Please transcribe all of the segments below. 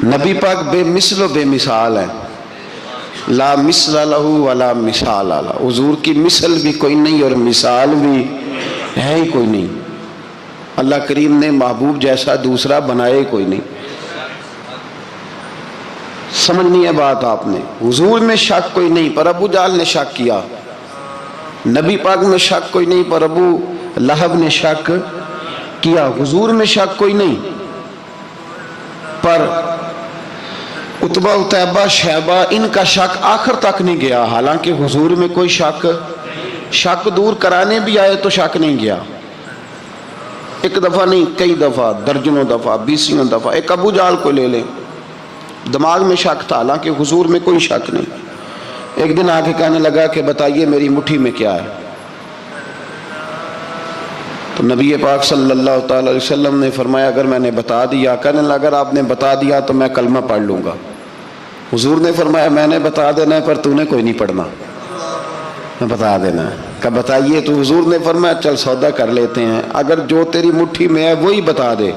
نبی پاک بے مثل و بے مثال ہے، لا مثل لہ ولا مثال لہ، حضور کی مثل بھی کوئی نہیں اور مثال بھی ہے ہی کوئی نہیں۔ اللہ کریم نے محبوب جیسا دوسرا بنائے کوئی نہیں۔ سمجھنی ہے بات آپ نے، حضور میں شک کوئی نہیں، پر ابو جہل نے شک کیا۔ نبی پاک میں شک کوئی نہیں، پر ابو لہب نے شک کیا۔ حضور میں شک کوئی نہیں، پر عتبہ اتیبہ شیبہ ان کا شک آخر تک نہیں گیا، حالانکہ حضور میں کوئی شک دور کرانے بھی آئے تو شک نہیں گیا۔ ایک دفعہ نہیں، کئی دفعہ، درجنوں دفعہ، بیسیوں دفعہ۔ ایک ابو جہل کو لے لیں، دماغ میں شک تھا حالانکہ حضور میں کوئی شک نہیں۔ ایک دن آ کے کہنے لگا کہ بتائیے میری مٹھی میں کیا ہے؟ تو نبی پاک صلی اللہ تعالی علیہ وسلم نے فرمایا اگر میں نے بتا دیا، کہنے لگا اگر آپ نے بتا دیا تو میں کلمہ پڑھ لوں گا۔ حضور نے فرمایا میں نے بتا دینا ہے پر تو نے کوئی نہیں پڑھنا، میں بتا دینا ہے۔ کہ بتائیے، تو حضور نے فرمایا چل سودا کر لیتے ہیں، اگر جو تیری مٹھی میں ہے وہی بتا دے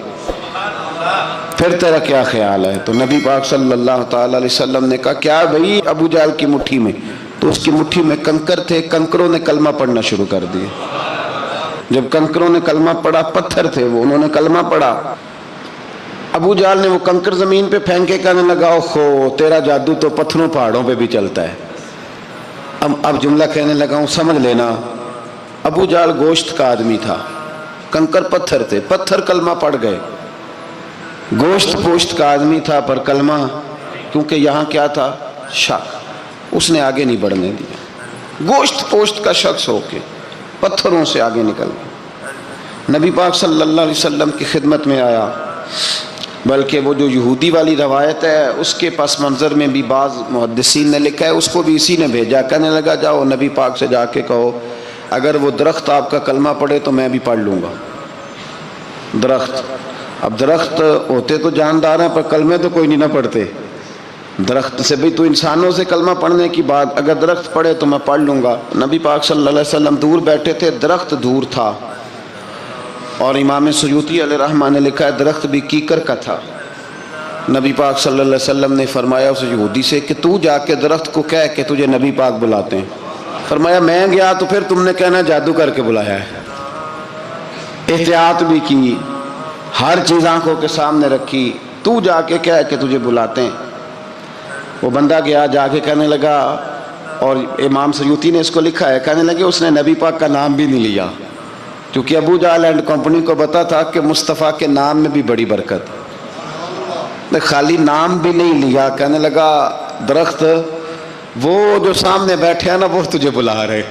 پھر تیرا کیا خیال ہے؟ تو نبی پاک صلی اللہ تعالی علیہ وسلم نے کہا کیا بھئی ابو جہل کی مٹھی میں؟ تو اس کی مٹھی میں کنکر تھے، کنکروں نے کلمہ پڑھنا شروع کر دیے۔ جب کنکروں نے کلمہ پڑھا، پتھر تھے وہ، انہوں نے کلمہ پڑھا، ابو جہل نے وہ کنکر زمین پہ پھینکے، کہنے لگا اوہو تیرا جادو تو پتھروں پہاڑوں پہ بھی چلتا ہے۔ اب جملہ کہنے لگا ہوں سمجھ لینا، ابو جہل گوشت کا آدمی تھا، کنکر پتھر تھے، پتھر کلمہ پڑھ گئے۔ گوشت پوشت کا آدمی تھا پر کلمہ، کیونکہ یہاں کیا تھا؟ شک، اس نے آگے نہیں بڑھنے دیا۔ گوشت پوشت کا شخص ہو کے پتھروں سے آگے نکل گیا۔ نبی پاک صلی اللہ علیہ وسلم کی خدمت میں آیا، بلکہ وہ جو یہودی والی روایت ہے اس کے پس منظر میں بھی بعض محدثین نے لکھا ہے، اس کو بھی اسی نے بھیجا، کہنے لگا جاؤ نبی پاک سے جا کے کہو اگر وہ درخت آپ کا کلمہ پڑھے تو میں بھی پڑھ لوں گا۔ درخت، اب درخت ہوتے تو جاندار ہیں پر کلمے تو کوئی نہیں نہ پڑھتے۔ درخت سے بھی تو انسانوں سے کلمہ پڑھنے کی بات، اگر درخت پڑھے تو میں پڑھ لوں گا۔ نبی پاک صلی اللہ علیہ وسلم دور بیٹھے تھے، درخت دور تھا، اور امام سیوطی علیہ رحمہ نے لکھا ہے درخت بھی کیکر کا تھا۔ نبی پاک صلی اللہ علیہ وسلم نے فرمایا اس یہودی سے کہ تو جا کے درخت کو کہہ کہ تجھے نبی پاک بلاتے ہیں۔ فرمایا میں گیا تو پھر تم نے کہنا جادو کر کے بلایا ہے۔ احتیاط بھی کی، ہر چیز آنکھوں کے سامنے رکھی، تو جا کے کہہ کہ تجھے بلاتے ہیں۔ وہ بندہ گیا، جا کے کہنے لگا، اور امام سیوطی نے اس کو لکھا ہے، کہنے لگے اس نے نبی پاک کا نام بھی نہیں لیا، کیونکہ ابو جہل اینڈ کمپنی کو پتا تھا کہ مصطفیٰ کے نام میں بھی بڑی برکت، خالی نام بھی نہیں لیا۔ کہنے لگا درخت وہ جو سامنے بیٹھے ہیں نا وہ تجھے بلا رہے،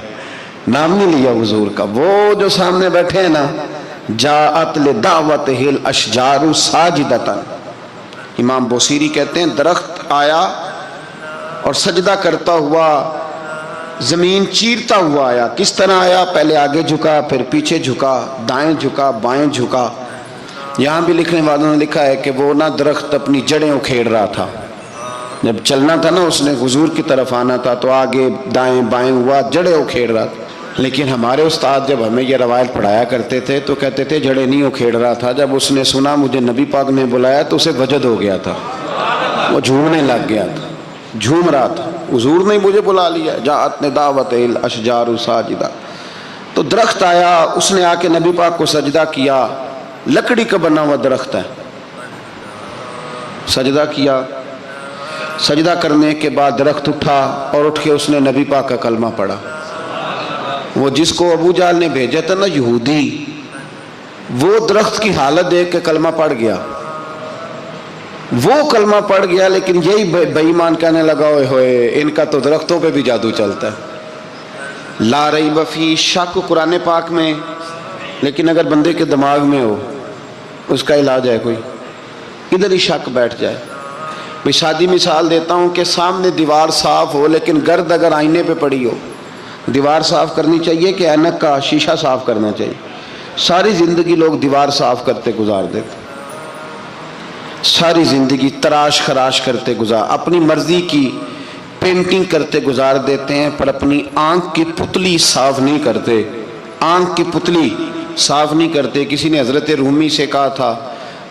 نام نہیں لیا حضور کا، وہ جو سامنے بیٹھے ہیں نا، جاءت لدعوتہ الاشجار ساجدۃ، امام بوصیری کہتے ہیں درخت آیا اور سجدہ کرتا ہوا، زمین چیرتا ہوا آیا۔ کس طرح آیا؟ پہلے آگے جھکا، پھر پیچھے جھکا، دائیں جھکا، بائیں جھکا۔ یہاں بھی لکھنے والوں نے لکھا ہے کہ وہ نہ درخت اپنی جڑیں اکھیڑ رہا تھا، جب چلنا تھا نا اس نے حضور کی طرف آنا تھا تو آگے دائیں بائیں ہوا، جڑیں اکھیڑ رہا تھا۔ لیکن ہمارے استاد جب ہمیں یہ روایت پڑھایا کرتے تھے تو کہتے تھے جڑیں نہیں اکھیڑ رہا تھا، جب اس نے سنا مجھے نبی پاک نے بلایا تو اسے وجد ہو گیا تھا، وہ جھومنے لگ گیا تھا، جھوم رہا تھا، حضور نے مجھے بلا لیا، جاءت لدعوتہ الاشجار ساجدہ۔ تو درخت آیا، اس نے آ کے نبی پاک کو سجدہ کیا، لکڑی کا بنا ہوا درخت ہے، سجدہ کیا۔ سجدہ کرنے کے بعد درخت اٹھا اور اٹھ کے اس نے نبی پاک کا کلمہ پڑھا۔ وہ جس کو ابو جہل نے بھیجا تھا نا یہودی، وہ درخت کی حالت دیکھ کے کلمہ پڑھ گیا، وہ کلمہ پڑھ گیا، لیکن یہی بے ایمان کہنے لگا اوئے ہوئے ان کا تو درختوں پہ بھی جادو چلتا ہے۔ لا ریب فی، شک قرآن پاک میں، لیکن اگر بندے کے دماغ میں ہو اس کا علاج ہے کوئی، ادھر ہی شک بیٹھ جائے۔ میں سادی مثال دیتا ہوں کہ سامنے دیوار صاف ہو لیکن گرد اگر آئینے پہ پڑی ہو، دیوار صاف کرنی چاہیے کہ اینک کا شیشہ صاف کرنا چاہیے؟ ساری زندگی لوگ دیوار صاف کرتے گزار دیتے، ساری زندگی تراش خراش کرتے گزار، اپنی مرضی کی پینٹنگ کرتے گزار دیتے ہیں، پر اپنی آنکھ کی پتلی صاف نہیں کرتے، آنکھ کی پتلی صاف نہیں کرتے۔ کسی نے حضرت رومی سے کہا تھا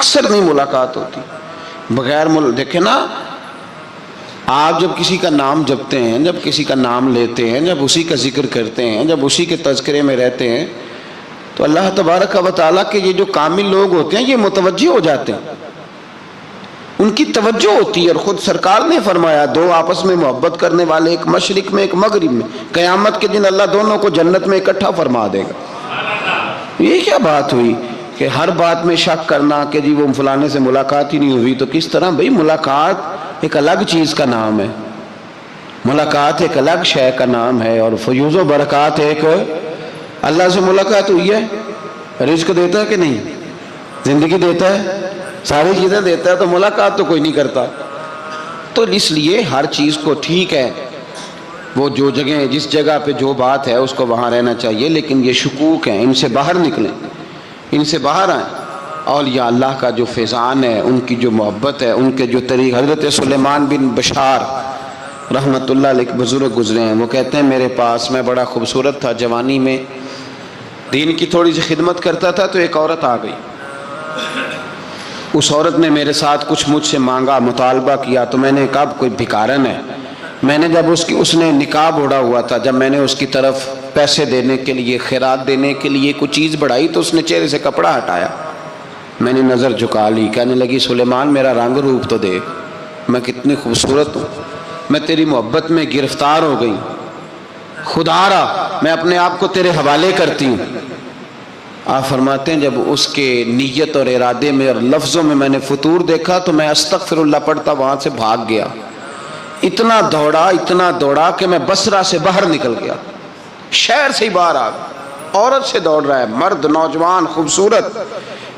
اکثر نہیں ملاقات ہوتی بغیر دیکھیں نا، آپ جب کسی کا نام جپتے ہیں، جب کسی کا نام لیتے ہیں، جب اسی کا ذکر کرتے ہیں، جب اسی کے تذکرے میں رہتے ہیں، تو اللہ تبارک و تعالیٰ کے یہ جو کامل لوگ ہوتے ہیں یہ متوجہ ہو جاتے ہیں، ان کی توجہ ہوتی ہے۔ اور خود سرکار نے فرمایا دو آپس میں محبت کرنے والے، ایک مشرق میں ایک مغرب میں، قیامت کے دن اللہ دونوں کو جنت میں اکٹھا فرما دے گا۔ یہ کیا بات ہوئی کہ ہر بات میں شک کرنا کہ جی وہ فلانے سے ملاقات ہی نہیں ہوئی؟ تو کس طرح بھئی، ملاقات ایک الگ چیز کا نام ہے، ملاقات ایک الگ شے کا نام ہے، اور فیوز و برکات ایک اللہ سے ملاقات ہوئی ہے۔ رزق دیتا ہے کہ نہیں؟ زندگی دیتا ہے، ساری چیزیں دیتا ہے، تو ملاقات تو کوئی نہیں کرتا۔ تو اس لیے ہر چیز کو ٹھیک ہے، وہ جو جگہ جس جگہ پہ جو بات ہے اس کو وہاں رہنا چاہیے، لیکن یہ شکوک ہیں، ان سے باہر نکلیں، ان سے باہر آئیں۔ اولیاء اللہ کا جو فیضان ہے، ان کی جو محبت ہے، ان کے جو طریق، حضرت سلیمان بن بشار رحمت اللہ علیہ بزرگ گزرے ہیں، وہ کہتے ہیں میرے پاس، میں بڑا خوبصورت تھا، جوانی میں دین کی تھوڑی سی خدمت کرتا تھا، تو ایک عورت آ گئی، اس عورت نے میرے ساتھ کچھ مجھ سے مانگا، مطالبہ کیا، تو میں نے کہا کوئی بھکارن ہے۔ میں نے جب اس نے نقاب اوڑھا ہوا تھا، جب میں نے اس کی طرف پیسے دینے کے لیے، خیرات دینے کے لیے کوئی چیز بڑھائی، تو اس نے چہرے سے کپڑا ہٹایا، میں نے نظر جھکا لی، کہنے لگی سلیمان میرا رنگ روپ تو دیکھ، میں کتنی خوبصورت ہوں، میں تیری محبت میں گرفتار ہو گئی، خدا را میں اپنے آپ کو تیرے حوالے کرتی ہوں۔ آپ فرماتے ہیں جب اس کے نیت اور ارادے میں اور لفظوں میں نے فطور دیکھا، تو میں استغفر اللہ پڑھتا وہاں سے بھاگ گیا، اتنا دوڑا کہ میں بصرہ سے باہر نکل گیا، شہر سے ہی باہر آ گیا، عورت سے دوڑ رہا ہے، مرد، نوجوان، خوبصورت۔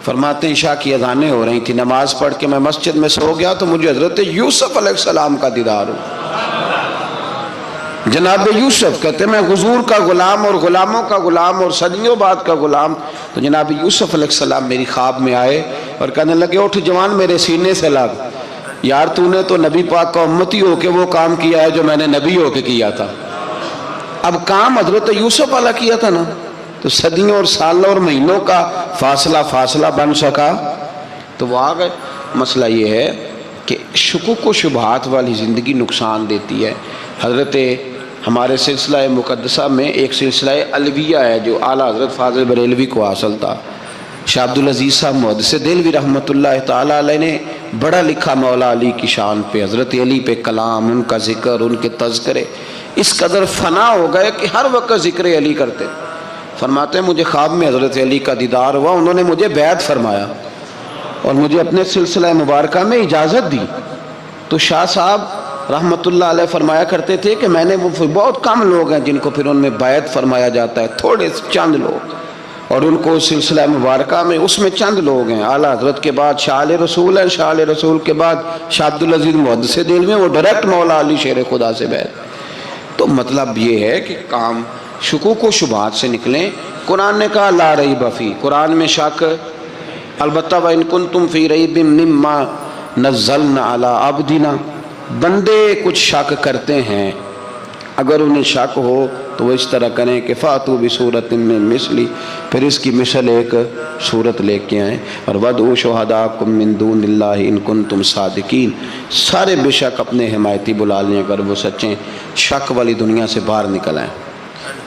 فرماتے ہیں عشاء کی اذانیں ہو رہی تھی، نماز پڑھ کے میں مسجد میں سو گیا، تو مجھے حضرت یوسف علیہ السلام کا دیدار ہوا۔ جناب یوسف کہتے ہیں میں حضور کا غلام اور غلاموں کا غلام اور صدیوں بعد کا غلام، تو جناب یوسف علیہ السلام میری خواب میں آئے اور کہنے لگے اٹھ جوان، میرے سینے سے لگ، یار تو نے تو نبی پاک کا امتی ہو کے وہ کام کیا ہے جو میں نے نبی ہو کے کیا تھا۔ اب کام حضرت یوسف والا کیا تھا نا، تو صدیوں اور سالوں اور مہینوں کا فاصلہ بن سکا، تو وہ آ گئے۔ مسئلہ یہ ہے کہ شکوک و شبہات والی زندگی نقصان دیتی ہے۔ حضرت ہمارے سلسلہ مقدسہ میں ایک سلسلہ علویہ ہے جو اعلیٰ حضرت فاضل بریلوی کو حاصل تھا، شاہ عبدالعزیز صاحب محدث دہلوی رحمۃ اللہ تعالیٰ علیہ نے بڑا لکھا مولا علی کی شان پہ، حضرت علی پہ کلام، ان کا ذکر، ان کے تذکرے اس قدر فنا ہو گئے کہ ہر وقت ذکر علی کرتے۔ فرماتے ہیں مجھے خواب میں حضرت علی کا دیدار ہوا، انہوں نے مجھے بیعت فرمایا اور مجھے اپنے سلسلہ مبارکہ میں اجازت دی۔ تو شاہ صاحب رحمت اللہ علیہ فرمایا کرتے تھے کہ میں نے وہ بہت کم لوگ ہیں جن کو پھر ان میں بیعت فرمایا جاتا ہے، تھوڑے چند لوگ، اور ان کو سلسلہ مبارکہ میں اس میں چند لوگ ہیں۔ اعلیٰ حضرت کے بعد شاہ علیہ رسول ہیں، شاہ علیہ رسول کے بعد شاہ عبدالعزیز محدث دہلوی، وہ ڈائریکٹ مولا علی شیر خدا سے بیعت۔ تو مطلب یہ ہے کہ کام شکوک و شبہات سے نکلیں۔ قرآن نے کہا لا ریب فی، قرآن میں شک البتہ وَإِن كُنتُمْ فِي رَيْبٍ مِّمَّا نَزَّلْنَا عَلَىٰ عَبْدِنَا، بندے کچھ شک کرتے ہیں، اگر انہیں شک ہو تو وہ اس طرح کریں کہ فَأْتُوا بِسُورَةٍ مِّن مِّثْلِهِ، پھر اس کی مثل ایک صورت لے کے آئیں، اور وَادْعُوا شُهَدَاءَكُم مِّن دُونِ اللَّهِ إِن كُنتُمْ صَادِقِينَ، سارے بے شک اپنے حمایتی بلا لیں اگر وہ سچیں۔ شک والی دنیا سے باہر نکل آئیں،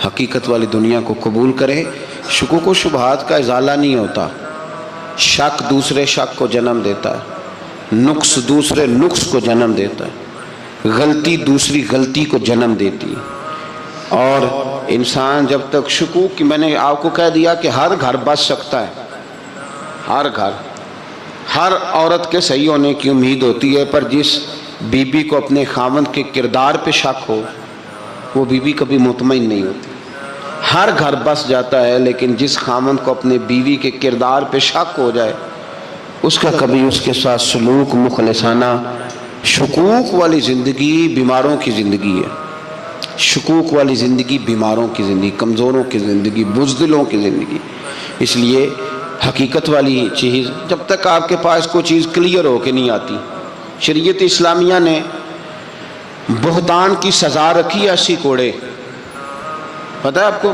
حقیقت والی دنیا کو قبول کریں۔ شکوک و شبہات کا ازالہ نہیں ہوتا، شک دوسرے شک کو جنم دیتا ہے، نقص دوسرے نقص کو جنم دیتا ہے، غلطی دوسری غلطی کو جنم دیتی ہے۔ اور انسان جب تک شکوک کی، میں نے آپ کو کہہ دیا کہ ہر گھر بس سکتا ہے، ہر گھر، ہر عورت کے صحیح ہونے کی امید ہوتی ہے، پر جس بیوی کو اپنے خاوند کے کردار پہ شک ہو وہ بیوی کبھی مطمئن نہیں ہوتی۔ ہر گھر بس جاتا ہے، لیکن جس خاوند کو اپنے بیوی کے کردار پہ شک ہو جائے اس کا کبھی اس کے ساتھ سلوک مخلصانہ۔ شکوک والی زندگی بیماروں کی زندگی ہے، شکوک والی زندگی بیماروں کی زندگی، کمزوروں کی زندگی، بزدلوں کی زندگی۔ اس لیے حقیقت والی چیز جب تک آپ کے پاس کوئی چیز کلیئر ہو کے نہیں آتی، شریعت اسلامیہ نے بہتان کی سزا رکھی ہے 80 کوڑے، پتہ ہے آپ کو؟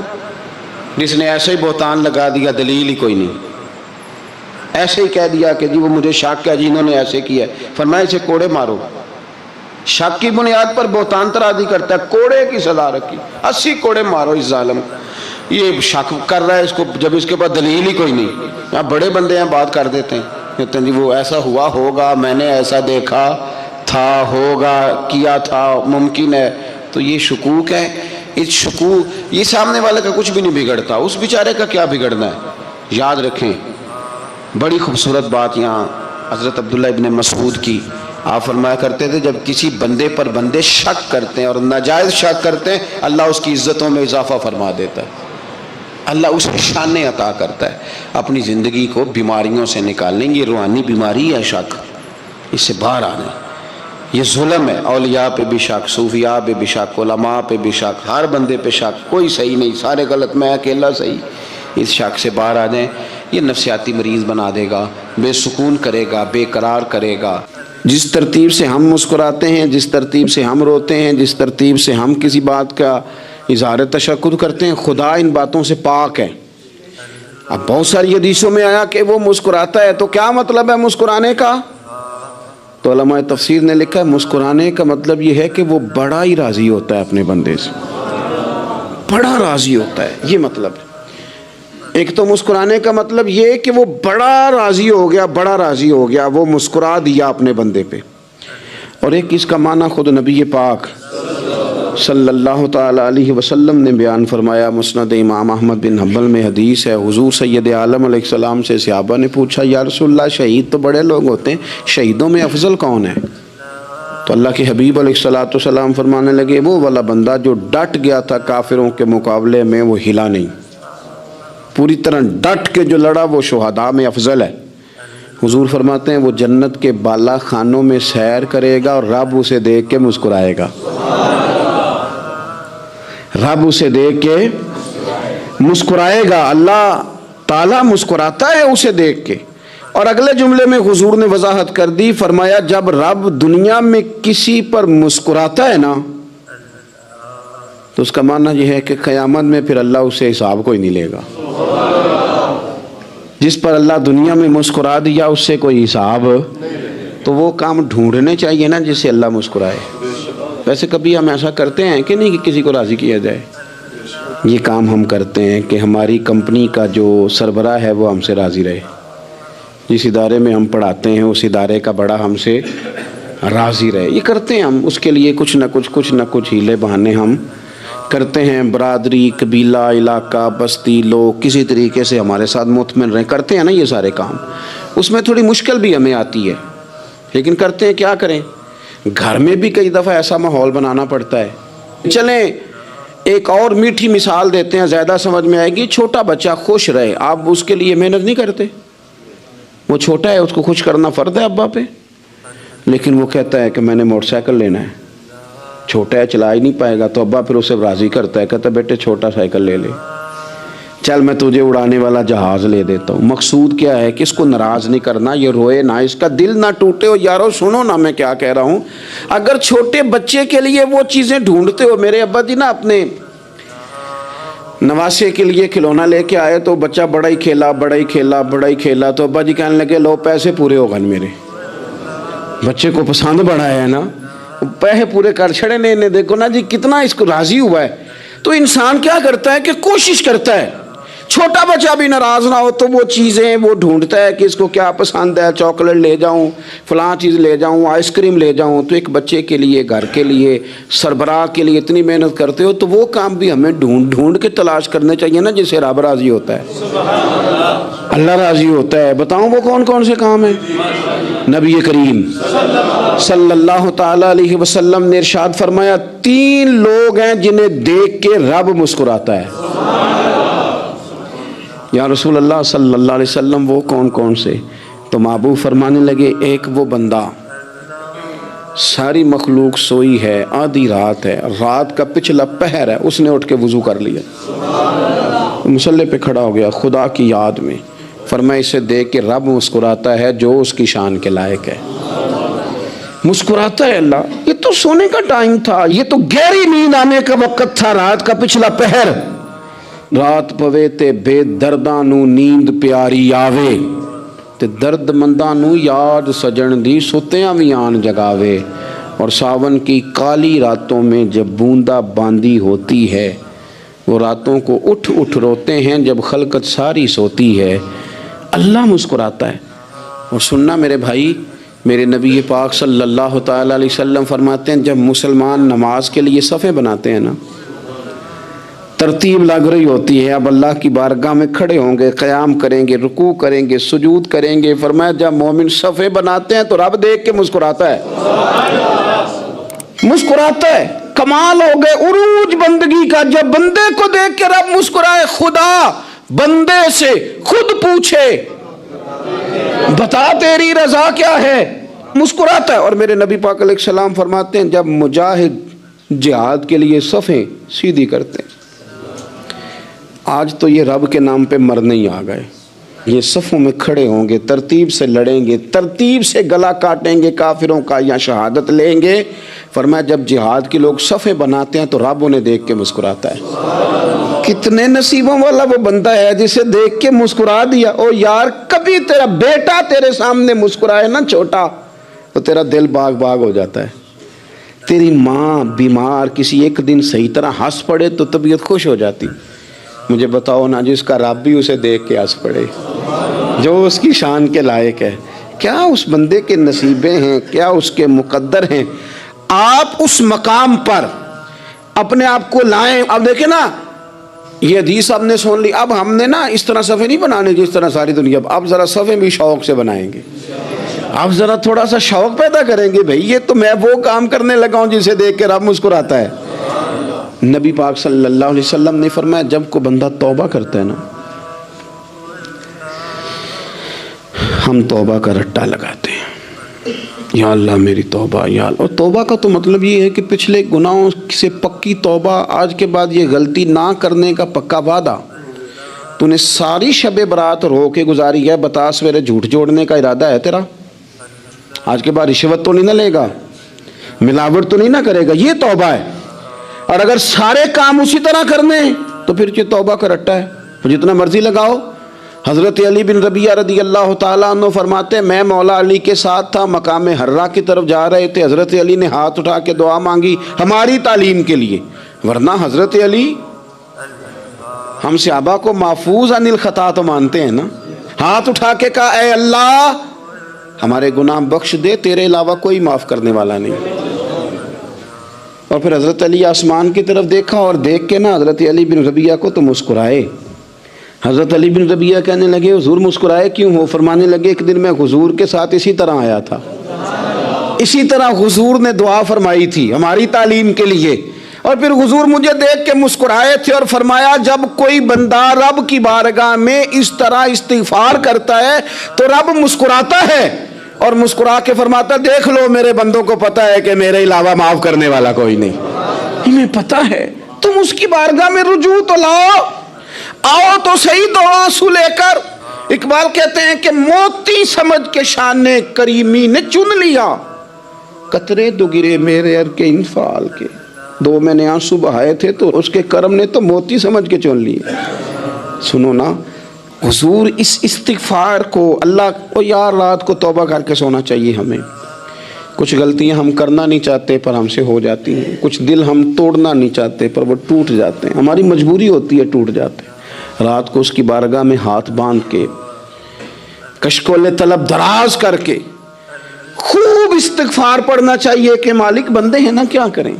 جس نے ایسے ہی بہتان لگا دیا، دلیل ہی کوئی نہیں، ایسے ہی کہہ دیا کہ جی وہ مجھے شک ہے جی انہوں نے ایسے کیا ہے، فرمایا اسے کوڑے مارو۔ شک کی بنیاد پر بہتان ترازی کرتا ہے، کوڑے کی سزا رکھی، 80 کوڑے مارو اس ظالم۔ یہ شک کر رہا ہے اس کو، جب اس کے پاس دلیل ہی کوئی نہیں۔ یہاں بڑے بندے ہیں بات کر دیتے ہیں، کہتے ہیں جی وہ ایسا ہوا ہوگا، میں نے ایسا دیکھا تھا، ہوگا، کیا تھا، ممکن ہے۔ تو یہ شکوک ہے۔ اس شکوک، یہ سامنے والے کا کچھ بھی نہیں بگڑتا، اس بیچارے کا کیا بگڑنا ہے۔ یاد رکھیں، بڑی خوبصورت بات یہاں حضرت عبداللہ ابن مسعود کی، آپ فرمایا کرتے تھے جب کسی بندے پر بندے شک کرتے ہیں اور ناجائز شک کرتے ہیں، اللہ اس کی عزتوں میں اضافہ فرما دیتا ہے، اللہ اسے شانیں عطا کرتا ہے۔ اپنی زندگی کو بیماریوں سے نکالنے، یہ روحانی بیماری ہے شک، اس سے باہر آنا ہے۔ یہ ظلم ہے، اولیاء پہ بھی شک، صوفیاء پہ بھی شک، علماء پہ بھی شک، ہر بندے پہ شک، کوئی صحیح نہیں، سارے غلط، میں اکیلا صحیح۔ اس شک سے باہر آ جائیں، یہ نفسیاتی مریض بنا دے گا، بے سکون کرے گا، بے قرار کرے گا۔ جس ترتیب سے ہم مسکراتے ہیں، جس ترتیب سے ہم روتے ہیں، جس ترتیب سے ہم کسی بات کا اظہار تشکر کرتے ہیں، خدا ان باتوں سے پاک ہے۔ اب بہت ساری حدیثوں میں آیا کہ وہ مسکراتا ہے، تو کیا مطلب ہے مسکرانے کا؟ تو علماء تفسیر نے لکھا ہے مسکرانے کا مطلب یہ ہے کہ وہ بڑا ہی راضی ہوتا ہے اپنے بندے سے، بڑا راضی ہوتا ہے، یہ مطلب ہے۔ ایک تو مسکرانے کا مطلب یہ کہ وہ بڑا راضی ہو گیا، بڑا راضی ہو گیا، وہ مسکرا دیا اپنے بندے پہ۔ اور ایک اس کا معنی خود نبی پاک صلی اللہ تعالی علیہ وسلم نے بیان فرمایا، مسند امام احمد بن حنبل میں حدیث ہے، حضور سید عالم علیہ السلام سے صحابہ نے پوچھا یا رسول اللہ شہید تو بڑے لوگ ہوتے ہیں، شہیدوں میں افضل کون ہے؟ تو اللہ کے حبیب علیہ السلام فرمانے لگے وہ والا بندہ جو ڈٹ گیا تھا کافروں کے مقابلے میں، وہ ہلا نہیں، پوری طرح ڈٹ کے جو لڑا وہ شہداء میں افضل ہے۔ حضور فرماتے ہیں وہ جنت کے بالا خانوں میں سیر کرے گا اور رب اسے دیکھ کے مسکرائے گا، رب اسے دیکھ کے مسکرائے گا، اللہ تعالیٰ مسکراتا ہے اسے دیکھ کے۔ اور اگلے جملے میں حضور نے وضاحت کر دی، فرمایا جب رب دنیا میں کسی پر مسکراتا ہے نا، تو اس کا معنی یہ ہے کہ قیامت میں پھر اللہ اسے حساب کوئی نہیں لے گا۔ جس پر اللہ دنیا میں مسکرا دیا اس سے کوئی حساب، تو وہ کام ڈھونڈنے چاہیے نا جس سے اللہ مسکرائے۔ ویسے کبھی ہم ایسا کرتے ہیں کہ نہیں کہ کسی کو راضی کیا جائے؟ یہ کام ہم کرتے ہیں کہ ہماری کمپنی کا جو سربراہ ہے وہ ہم سے راضی رہے، جس ادارے میں ہم پڑھاتے ہیں اس ادارے کا بڑا ہم سے راضی رہے، یہ کرتے ہیں ہم، اس کے لیے کچھ نہ کچھ ہیلے بہانے ہم کرتے ہیں۔ برادری، قبیلہ، علاقہ، بستی، لوگ کسی طریقے سے ہمارے ساتھ مطمئن رہیں، کرتے ہیں نا یہ سارے کام۔ اس میں تھوڑی مشکل بھی ہمیں آتی ہے لیکن کرتے ہیں، کیا کریں۔ گھر میں بھی کئی دفعہ ایسا ماحول بنانا پڑتا ہے۔ چلیں ایک اور میٹھی مثال دیتے ہیں، زیادہ سمجھ میں آئے گی۔ چھوٹا بچہ خوش رہے، آپ اس کے لیے محنت نہیں کرتے، وہ چھوٹا ہے اس کو خوش کرنا فرض ہے ابا پہ، لیکن وہ کہتا ہے کہ میں نے موٹر سائیکل لینا ہے، چھوٹا ہے چلا ہی نہیں پائے گا، تو ابا پھر اسے راضی کرتا ہے، کہتا ہے بیٹے چھوٹا سائیکل لے لے، چل میں تجھے اڑانے والا جہاز لے دیتا ہوں۔ مقصود کیا ہے کہ اس کو ناراض نہیں کرنا، یہ روئے نہ، اس کا دل نہ ٹوٹے ہو۔ یارو سنو نا میں کیا کہہ رہا ہوں، اگر چھوٹے بچے کے لیے وہ چیزیں ڈھونڈتے ہو، میرے ابا جی نا اپنے نواسے کے لیے کھلونا لے کے آئے تو بچہ بڑا ہی کھیلا، تو ابا جی کہنے لگے لو پیسے پورے ہو گئے میرے، بچے کو پسند بڑا ہے نا، پیسے پورے کر چھڑے نے، دیکھو نا جی کتنا اس کو راضی ہوا ہے۔ تو انسان کیا کرتا ہے کہ کوشش کرتا ہے، چھوٹا بچہ بھی ناراض نہ ہو تو وہ چیزیں وہ ڈھونڈتا ہے کہ اس کو کیا پسند ہے، چاکلیٹ لے جاؤں، فلاں چیز لے جاؤں، آئس کریم لے جاؤں۔ تو ایک بچے کے لیے، گھر کے لیے، سربراہ کے لیے اتنی محنت کرتے ہو، تو وہ کام بھی ہمیں ڈھونڈ کے تلاش کرنے چاہیے نا جس سے رب راضی ہوتا ہے، اللہ راضی ہوتا ہے۔ بتاؤں وہ کون کون سے کام ہیں؟ نبی کریم صلی اللہ تعالی علیہ وسلم نے ارشاد فرمایا 3 لوگ ہیں جنہیں دیکھ کے رب مسکراتا ہے۔ یا رسول اللہ صلی اللہ علیہ وسلم وہ کون کون سے؟ تو محبوب فرمانے لگے ایک وہ بندہ ساری مخلوق سوئی ہے، آدھی رات ہے، رات کا پچھلا پہر ہے، اس نے اٹھ کے وضو کر لیا، مصلی پہ کھڑا ہو گیا خدا کی یاد میں، فرمایا اسے دیکھ کے رب مسکراتا ہے جو اس کی شان کے لائق ہے، مسکراتا ہے اللہ۔ یہ تو سونے کا ٹائم تھا، یہ تو گہری نیند آنے کا وقت تھا، رات کا پچھلا پہر، رات پوے تے بے درداں نو نیند پیاری آوے، تے درد مندانو یاد سجن دی ستیاں بھی آن جگاوے، اور ساون کی کالی راتوں میں جب بوندا باندی ہوتی ہے، وہ راتوں کو اٹھ اٹھ روتے ہیں جب خلقت ساری سوتی ہے۔ اللہ مسکراتا ہے۔ اور سننا میرے بھائی، میرے نبی پاک صلی اللہ تعالیٰ علیہ وسلم فرماتے ہیں جب مسلمان نماز کے لیے صفیں بناتے ہیں نا، ترتیب لگ رہی ہوتی ہے، اب اللہ کی بارگاہ میں کھڑے ہوں گے، قیام کریں گے، رکوع کریں گے، سجود کریں گے، فرمایا جب مومن صفیں بناتے ہیں تو رب دیکھ کے مسکراتا ہے، مسکراتا ہے۔ کمال ہو گئے عروج بندگی کا، جب بندے کو دیکھ کے رب مسکرائے۔ خدا بندے سے خود پوچھے بتا تیری رضا کیا ہے، مسکراتا ہے۔ اور میرے نبی پاک علیہ السلام فرماتے ہیں جب مجاہد جہاد کے لیے صفیں سیدھی کرتے ہیں، آج تو یہ رب کے نام پہ مرنے ہی آ گئے، یہ صفوں میں کھڑے ہوں گے، ترتیب سے لڑیں گے، ترتیب سے گلا کاٹیں گے کافروں کا یا شہادت لیں گے۔ فرمایا جب جہاد کے لوگ صفیں بناتے ہیں تو رب انہیں دیکھ کے مسکراتا ہے۔ کتنے نصیبوں والا وہ بندہ ہے جسے دیکھ کے مسکرا دیا۔ او یار، کبھی تیرا بیٹا تیرے سامنے مسکرائے نا چھوٹا تو تیرا دل باغ باغ ہو جاتا ہے۔ تیری ماں بیمار کسی ایک دن صحیح طرح ہنس پڑے تو طبیعت خوش ہو جاتی۔ مجھے بتاؤ نا جس کا رب بھی اسے دیکھ کے ہنس پڑے، جو اس کی شان کے لائق ہے، کیا اس بندے کے نصیبیں ہیں، کیا اس کے مقدر ہیں۔ آپ اس مقام پر اپنے آپ کو لائیں۔ اب دیکھیں نا، یہ حدیث آپ نے سن لی، اب ہم نے نا اس طرح صفیں نہیں بنانے جس طرح ساری دنیا، اب ذرا صفیں بھی شوق سے بنائیں گے، اب ذرا تھوڑا سا شوق پیدا کریں گے۔ بھئی یہ تو میں وہ کام کرنے لگا ہوں جسے دیکھ کے رب مسکراتا ہے۔ نبی پاک صلی اللہ علیہ وسلم نے فرمایا جب کوئی بندہ توبہ کرتا ہے نا، ہم توبہ کا رٹا لگاتے ہیں، یا اللہ میری توبہ، یا اللہ۔ اور توبہ کا تو مطلب یہ ہے کہ پچھلے گناہوں سے پکی توبہ، آج کے بعد یہ غلطی نہ کرنے کا پکا وعدہ۔ تو نے ساری شب برات رو کے گزاری ہے، بتا سویرے جھوٹ جوڑنے کا ارادہ ہے تیرا؟ آج کے بعد رشوت تو نہیں نہ لے گا، ملاوٹ تو نہیں نہ کرے گا، یہ توبہ ہے۔ اور اگر سارے کام اسی طرح کرنے ہیں تو پھر یہ توبہ کا رٹا ہے، جتنا مرضی لگاؤ۔ حضرت علی بن ربیعہ رضی اللہ تعالیٰ عنہ فرماتے ہیں میں مولا علی کے ساتھ تھا، مقام حرہ کی طرف جا رہے تھے، حضرت علی نے ہاتھ اٹھا کے دعا مانگی ہماری تعلیم کے لیے، ورنہ حضرت علی ہم صحابہ کو محفوظ عن الخطا تو مانتے ہیں نا۔ ہاتھ اٹھا کے کہا اے اللہ ہمارے گناہ بخش دے، تیرے علاوہ کوئی معاف کرنے والا نہیں۔ اور پھر حضرت علی آسمان کی طرف دیکھا اور دیکھ کے نا حضرت علی بن ربیعہ کو تو مسکرائے۔ حضرت علی بن ربیعہ کہنے لگے حضور مسکرائے کیوں ہو؟ فرمانے لگے ایک دن میں حضور کے ساتھ اسی طرح آیا تھا، اسی طرح حضور نے دعا فرمائی تھی ہماری تعلیم کے لیے، اور پھر حضور مجھے دیکھ کے مسکرائے تھے اور فرمایا جب کوئی بندہ رب کی بارگاہ میں اس طرح استغفار کرتا ہے تو رب مسکراتا ہے، اور مسکرا کے فرماتا دیکھ لو میرے بندوں کو پتا ہے کہ میرے علاوہ معاف کرنے والا کوئی نہیں، ہمیں پتا ہے، تم اس کی بارگاہ میں رجوع تو لاؤ، آؤ تو صحیح دو آنسو لے کر۔ اقبال کہتے ہیں کہ موتی سمجھ کے شان کریمی نے چن لیا، قطرے دو گرے میرے ار کے انفعال کے، دو میں نے آنسو بہائے تھے تو اس کے کرم نے تو موتی سمجھ کے چن لیے۔ سنو نا حضور اس استغفار کو اللہ کو، یار رات کو توبہ کر کے سونا چاہیے ہمیں۔ کچھ غلطیاں ہم کرنا نہیں چاہتے پر ہم سے ہو جاتی ہیں، کچھ دل ہم توڑنا نہیں چاہتے پر وہ ٹوٹ جاتے ہیں، ہماری مجبوری ہوتی ہے ٹوٹ جاتے ہیں۔ رات کو اس کی بارگاہ میں ہاتھ باندھ کے کشکول طلب دراز کر کے خوب استغفار پڑھنا چاہیے کہ مالک بندے ہیں نا کیا کریں،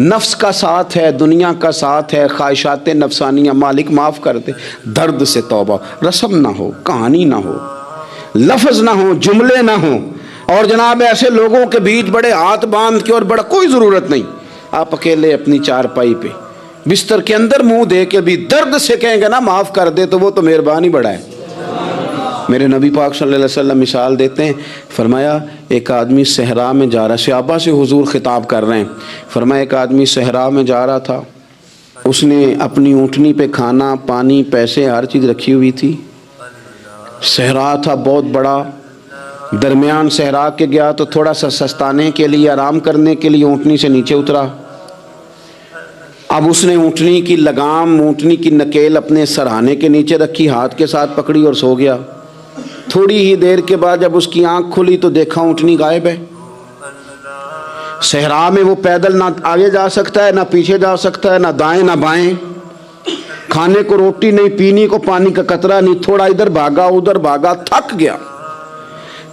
نفس کا ساتھ ہے، دنیا کا ساتھ ہے، خواہشات نفسانیہ، مالک معاف کر دے۔ درد سے توبہ، رسم نہ ہو، کہانی نہ ہو، لفظ نہ ہو، جملے نہ ہوں، اور جناب ایسے لوگوں کے بیچ بڑے ہاتھ باندھ کے اور بڑا کوئی ضرورت نہیں، آپ اکیلے اپنی چارپائی پہ بستر کے اندر منہ دے کے بھی درد سے کہیں گے نا معاف کر دے تو وہ تو مہربانی بڑا ہے۔ میرے نبی پاک صلی اللہ علیہ وسلم مثال دیتے ہیں، فرمایا ایک آدمی صحرا میں جا رہا، صحابہ سے حضور خطاب کر رہے ہیں، فرمایا ایک آدمی صحرا میں جا رہا تھا، اس نے اپنی اونٹنی پہ کھانا پانی پیسے ہر چیز رکھی ہوئی تھی، صحرا تھا بہت بڑا، درمیان صحرا کے گیا تو تھوڑا سا سستانے کے لیے آرام کرنے کے لیے اونٹنی سے نیچے اترا، اب اس نے اونٹنی کی لگام اونٹنی کی نکیل اپنے سرہانے کے نیچے رکھی، ہاتھ کے ساتھ پکڑی اور سو گیا۔ تھوڑی ہی دیر کے بعد جب اس کی آنکھ کھلی تو دیکھا اونٹنی غائب ہے۔ صحرا میں وہ پیدل نہ آگے جا سکتا ہے، نہ پیچھے جا سکتا ہے، نہ دائیں نہ بائیں، کھانے کو روٹی نہیں، پینے کو پانی کا قطرہ نہیں، تھوڑا ادھر بھاگا ادھر بھاگا، تھک گیا۔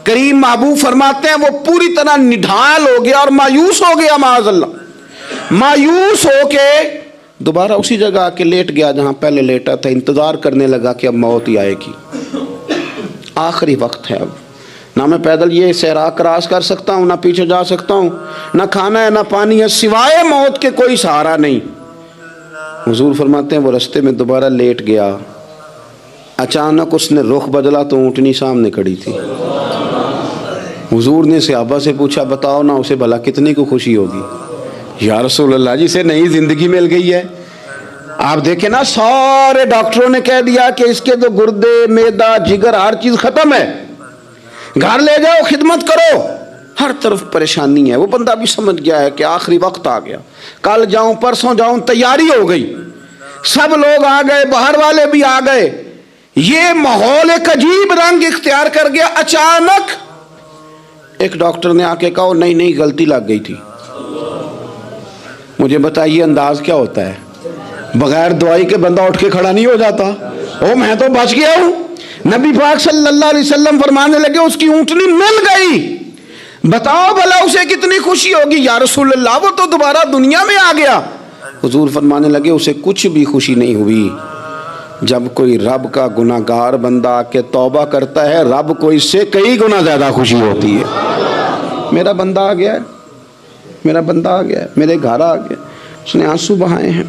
کریم محبوب فرماتے ہیں وہ پوری طرح نڈھال ہو گیا اور مایوس ہو گیا، معاذ اللہ، مایوس ہو کے دوبارہ اسی جگہ آ کے لیٹ گیا جہاں پہلے لیٹا تھا، انتظار کرنے لگا کہ اب موت ہی آئے گی، آخری وقت ہے، اب نہ میں پیدل یہ صحرا کراس کر سکتا ہوں، نہ پیچھے جا سکتا ہوں، نہ کھانا ہے نہ پانی ہے، سوائے موت کے کوئی سہارا نہیں۔ حضور فرماتے ہیں وہ رستے میں دوبارہ لیٹ گیا، اچانک اس نے رخ بدلا تو اونٹنی سامنے کھڑی تھی۔ حضور نے صحابہ سے پوچھا بتاؤ نا اسے بھلا کتنی کو خوشی ہوگی؟ یا رسول اللہ جسے نئی زندگی مل گئی ہے۔ آپ دیکھیں نا سارے ڈاکٹروں نے کہہ دیا کہ اس کے تو گردے معدہ جگر ہر چیز ختم ہے، گھر لے جاؤ خدمت کرو، ہر طرف پریشانی ہے۔ وہ بندہ بھی سمجھ گیا ہے کہ آخری وقت آ گیا، کل جاؤں پرسوں جاؤں، تیاری ہو گئی، سب لوگ آ گئے، باہر والے بھی آ گئے، یہ ماحول ایک عجیب رنگ اختیار کر گیا۔ اچانک ایک ڈاکٹر نے آ کے کہا نہیں نہیں غلطی لگ گئی تھی۔ مجھے بتائیے انداز کیا ہوتا ہے؟ بغیر دوائی کے بندہ اٹھ کے کھڑا نہیں ہو جاتا، او میں تو بچ گیا ہوں۔ نبی پاک صلی اللہ علیہ وسلم فرمانے لگے اس کی اونٹنی مل گئی، بتاؤ بھلا اسے کتنی خوشی ہوگی؟ یا رسول اللہ وہ تو دوبارہ دنیا میں آ گیا۔ حضور فرمانے لگے اسے کچھ بھی خوشی نہیں ہوئی۔ جب کوئی رب کا گناہ گار بندہ آ کے توبہ کرتا ہے، رب کو اس سے کئی گنا زیادہ خوشی ہوتی ہے۔ میرا بندہ آ گیا ہے، میرا بندہ آ گیا ہے، میرے گھر آ گیا۔ اس نے آنسو بہائے ہیں،